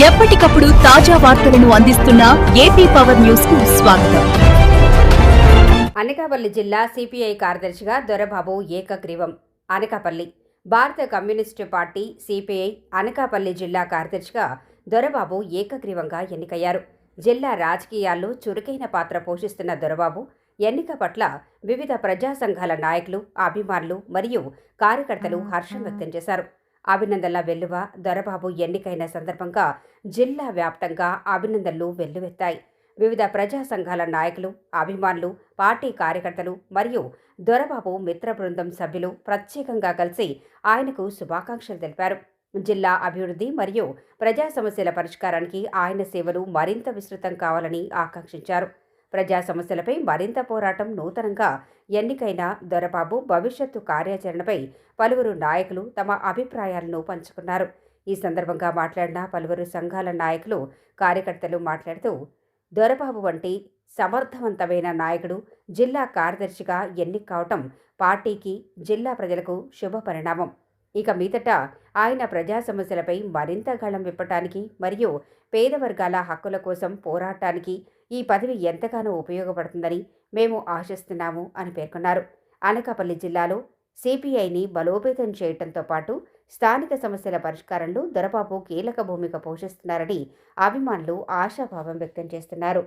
ఎప్పటికప్పుడు తాజా వార్తలను అందిస్తున్న ఏపీ పవర్ న్యూస్ కు స్వాగతం. అనకాపల్లి జిల్లా సిపిఐ కార్యదర్శిగా దొరబాబు ఏకగ్రీవం. అనకాపల్లి భారత కమ్యూనిస్టు పార్టీ సిపిఐ అనకాపల్లి జిల్లా కార్యదర్శిగా దొరబాబు ఏకగ్రీవంగా ఎన్నికయ్యారు. జిల్లా రాజకీయాల్లో చురుకైన పాత్ర పోషిస్తున్న దొరబాబు ఎన్నిక పట్ల వివిధ ప్రజా సంఘాల నాయకులు, అభిమానులు మరియు కార్యకర్తలు హర్షం వ్యక్తం చేశారు. అభినందనల వెల్లువ దొరబాబు ఎన్నికైన సందర్భంగా జిల్లా వ్యాప్తంగా అభినందనలు వెల్లువెత్తాయి. వివిధ ప్రజా సంఘాల నాయకులు, అభిమానులు, పార్టీ కార్యకర్తలు మరియు దొరబాబు మిత్ర బృందం సభ్యులు ప్రత్యేకంగా కలిసి ఆయనకు శుభాకాంక్షలు తెలిపారు. జిల్లా అభివృద్ధి మరియు ప్రజా సమస్యల పరిష్కారానికి ఆయన సేవలు మరింత విస్తృతం కావాలని ఆకాంక్షించారు. ప్రజా సమస్యలపై మరింత పోరాటం నూతనంగా ఎన్నికైన దొరబాబు భవిష్యత్తు కార్యాచరణపై పలువురు నాయకులు తమ అభిప్రాయాలను పంచుకున్నారు. ఈ సందర్భంగా మాట్లాడిన పలువురు సంఘాల నాయకులు, కార్యకర్తలు మాట్లాడుతూ దొరబాబు వంటి సమర్థవంతమైన నాయకుడు జిల్లా కార్యదర్శిగా ఎన్నిక కావటం పార్టీకి, జిల్లా ప్రజలకు శుభ పరిణామం. ఇక మీదట ఆయన ప్రజా సమస్యలపై మరింత గళం విప్పటానికి మరియు పేద వర్గాల హక్కుల కోసం పోరాటానికి ఈ పదవి ఎంతగానో ఉపయోగపడుతుందని మేము ఆశిస్తున్నాము అని పేర్కొన్నారు. అనకాపల్లి జిల్లాలో సిపిఐని బలోపేతం చేయడంతో పాటు స్థానిక సమస్యల పరిష్కారంలో దొరబాబు కీలక భూమిక పోషిస్తున్నారని అభిమానులు ఆశాభావం వ్యక్తం చేస్తున్నారు.